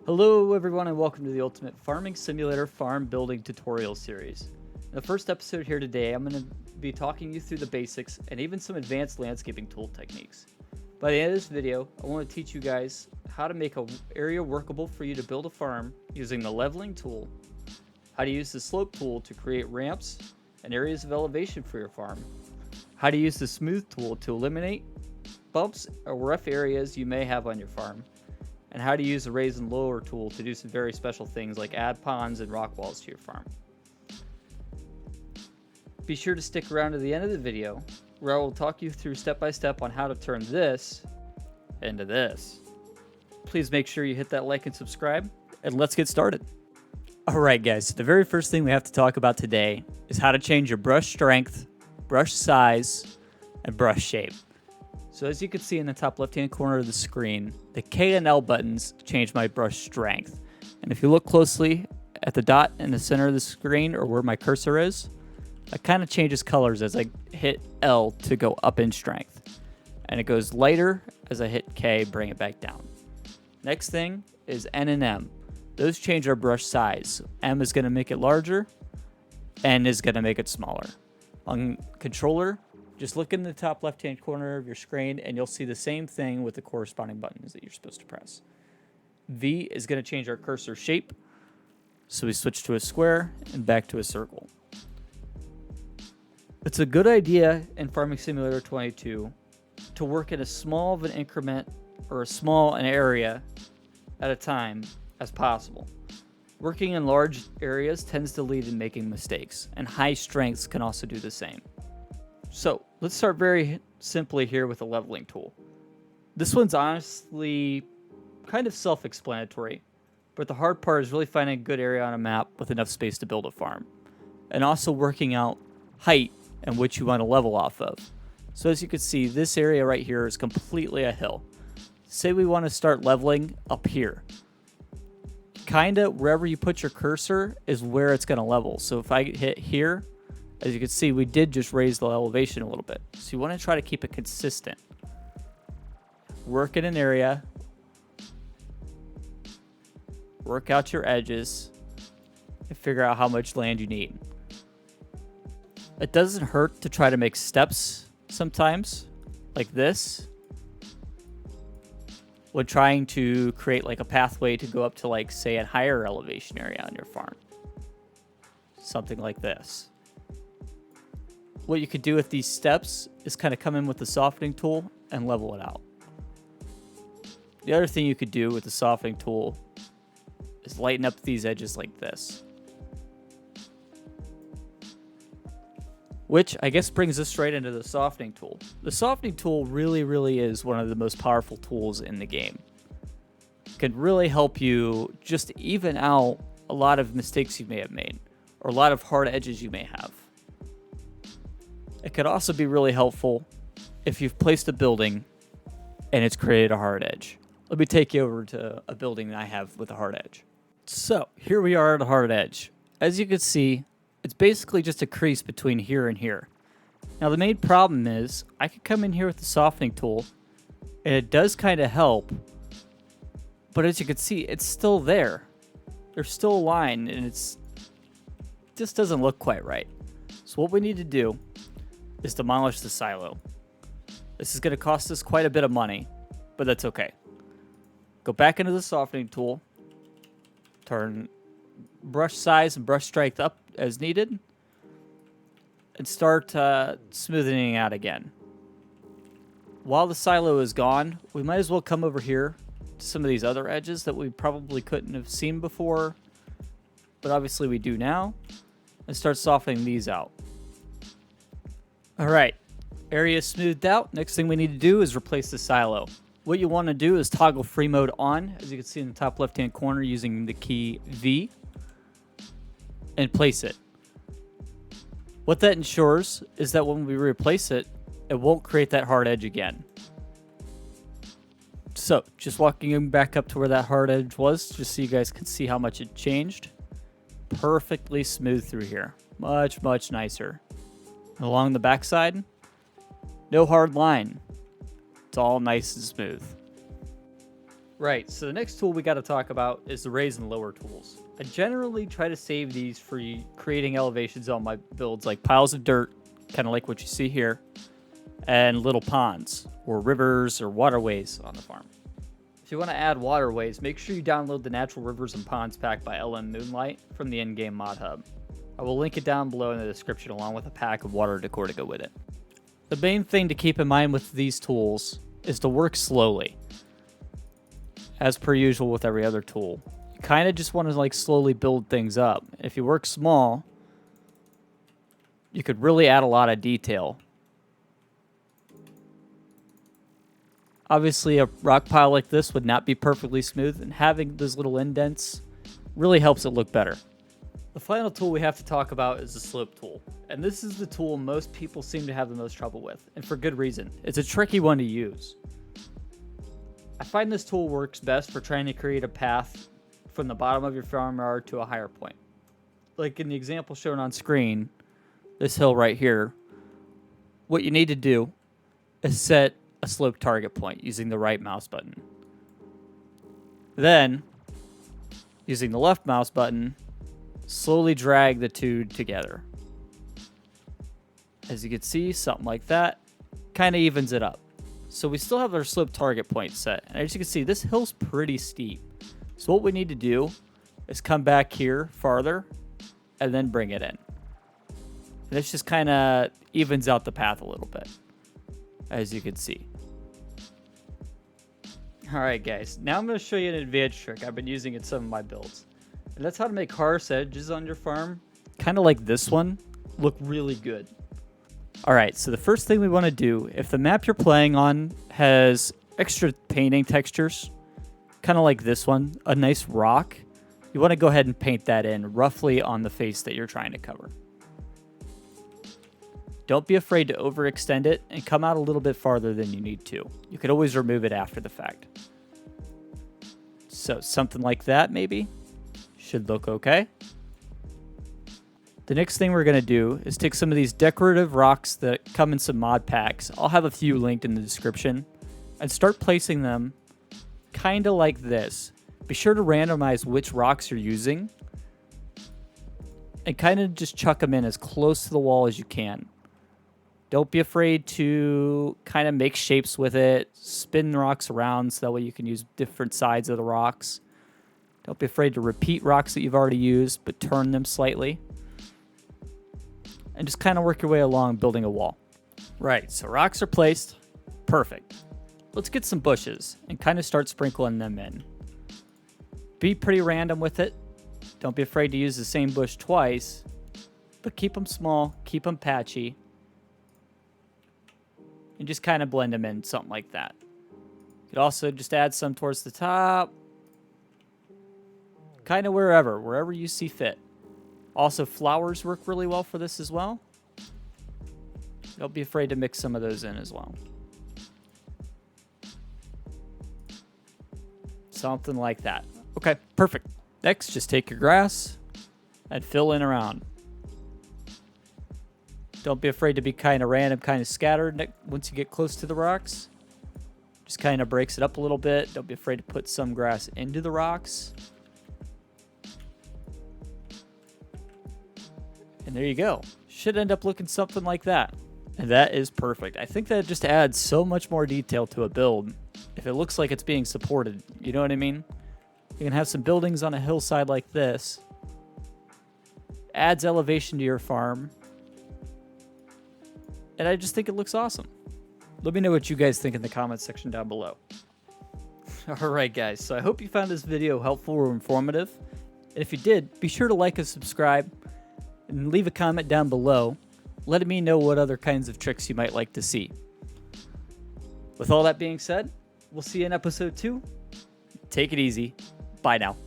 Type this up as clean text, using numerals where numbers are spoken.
Hello everyone and welcome to the Ultimate Farming Simulator Farm Building Tutorial Series. In the first episode here today, I'm going to be talking you through the basics and even some advanced landscaping tool techniques. By the end of this video, I want to teach you guys how to make an area workable for you to build a farm using the leveling tool, how to use the slope tool to create ramps and areas of elevation for your farm, how to use the smooth tool to eliminate bumps or rough areas you may have on your farm, and how to use the raise and lower tool to do some very special things like add ponds and rock walls to your farm. Be sure to stick around to the end of the video where I will talk you through step by step on how to turn this into this. Please make sure you hit that like and subscribe, and let's get started. Alright guys, so the very first thing we have to talk about today is how to change your brush strength, brush size, and brush shape. So as you can see in the top left hand corner of the screen, the K and L buttons change my brush strength. And if you look closely at the dot in the center of the screen or where my cursor is, that kind of changes colors as I hit L to go up in strength. And it goes lighter as I hit K, bring it back down. Next thing is N and M. Those change our brush size. M is going to make it larger, N is going to make it smaller. On controller, just look in the top left-hand corner of your screen and you'll see the same thing with the corresponding buttons that you're supposed to press. V is going to change our cursor shape, so we switch to a square and back to a circle. It's a good idea in Farming Simulator 22 to work in as small of an increment or an area at a time as possible. Working in large areas tends to lead to making mistakes, and high strengths can also do the same. So let's start very simply here with the leveling tool. This one's honestly kind of self-explanatory, but the hard part is really finding a good area on a map with enough space to build a farm, and also working out height and which you want to level off of. So as you can see, this area right here is completely a hill. Say we want to start leveling up here. Kinda wherever you put your cursor is where it's going to level. So if I hit here, as you can see, we did just raise the elevation a little bit. So you want to try to keep it consistent. Work in an area. Work out your edges. And figure out how much land you need. It doesn't hurt to try to make steps sometimes, like this, when trying to create like a pathway to go up to like, say, a higher elevation area on your farm. Something like this. What you could do with these steps is kind of come in with the softening tool and level it out. The other thing you could do with the softening tool is lighten up these edges like this. Which I guess brings us straight into the softening tool. The softening tool really is one of the most powerful tools in the game. It can really help you just even out a lot of mistakes you may have made, or a lot of hard edges you may have. It could also be really helpful if you've placed a building and it's created a hard edge. Let me take you over to a building that I have with a hard edge. So here we are at a hard edge. As you can see, it's basically just a crease between here and here. Now the main problem is I could come in here with the softening tool and it does kind of help, but as you can see, it's still there. There's still a line and it just doesn't look quite right. So what we need to do is demolish the silo. This is going to cost us quite a bit of money, but that's okay. Go back into the softening tool, turn brush size and brush strength up as needed, and start smoothing out again. While the silo is gone, we might as well come over here to some of these other edges that we probably couldn't have seen before, but obviously we do now, and start softening these out. Alright, area smoothed out. Next thing we need to do is replace the silo. What you want to do is toggle free mode on, as you can see in the top left hand corner using the key V, and place it. What that ensures is that when we replace it, it won't create that hard edge again. So, just walking back up to where that hard edge was, just so you guys can see how much it changed. Perfectly smooth through here. Much nicer. Along the backside, no hard line. It's all nice and smooth. Right, so the next tool we got to talk about is the raise and lower tools. I generally try to save these for creating elevations on my builds, like piles of dirt, kind of like what you see here, and little ponds or rivers or waterways on the farm. If you want to add waterways, make sure you download the Natural Rivers and Ponds pack by LM Moonlight from the in-game mod hub. I will link it down below in the description along with a pack of water decor to go with it. The main thing to keep in mind with these tools is to work slowly. As per usual with every other tool, you kind of just want to like slowly build things up. If you work small, you could really add a lot of detail. Obviously, a rock pile like this would not be perfectly smooth, and having those little indents really helps it look better. The final tool we have to talk about is the slope tool, and this is the tool most people seem to have the most trouble with, and for good reason. It's a tricky one to use. I find this tool works best for trying to create a path from the bottom of your farmyard to a higher point. Like in the example shown on screen, this hill right here, what you need to do is set a slope target point using the right mouse button. Then, using the left mouse button, slowly drag the two together. As you can see, something like that kind of evens it up. So we still have our slope target point set. And as you can see, this hill's pretty steep. So what we need to do is come back here farther and then bring it in. And this just kind of evens out the path a little bit, as you can see. All right, guys. Now I'm going to show you an advanced trick I've been using in some of my builds. And that's how to make harsh edges on your farm, kind of like this one, look really good. All right, so the first thing we want to do, if the map you're playing on has extra painting textures, kind of like this one, a nice rock, you want to go ahead and paint that in roughly on the face that you're trying to cover. Don't be afraid to overextend it and come out a little bit farther than you need to. You could always remove it after the fact. So something like that maybe should look okay. The next thing we're going to do is take some of these decorative rocks that come in some mod packs. I'll have a few linked in the description, and start placing them kind of like this. Be sure to randomize which rocks you're using and kind of just chuck them in as close to the wall as you can. Don't be afraid to kind of make shapes with it, spin the rocks around so that way you can use different sides of the rocks. Don't be afraid to repeat rocks that you've already used, but turn them slightly. And just kind of work your way along building a wall. Right, so rocks are placed. Perfect. Let's get some bushes and kind of start sprinkling them in. Be pretty random with it. Don't be afraid to use the same bush twice, but keep them small, keep them patchy, and just kind of blend them in, something like that. You could also just add some towards the top, kind of wherever you see fit. Also, flowers work really well for this as well. Don't be afraid to mix some of those in as well. Something like that. Okay, perfect. Next, just take your grass and fill in around. Don't be afraid to be kind of random, kind of scattered once you get close to the rocks. Just kind of breaks it up a little bit. Don't be afraid to put some grass into the rocks. And there you go. Should end up looking something like that. And that is perfect. I think that just adds so much more detail to a build if it looks like it's being supported. You know what I mean? You can have some buildings on a hillside like this. Adds elevation to your farm. And I just think it looks awesome. Let me know what you guys think in the comments section down below. Alright guys, so I hope you found this video helpful or informative. And if you did, be sure to like and subscribe. And leave a comment down below, letting me know what other kinds of tricks you might like to see. With all that being said, we'll see you in episode 2. Take it easy. Bye now.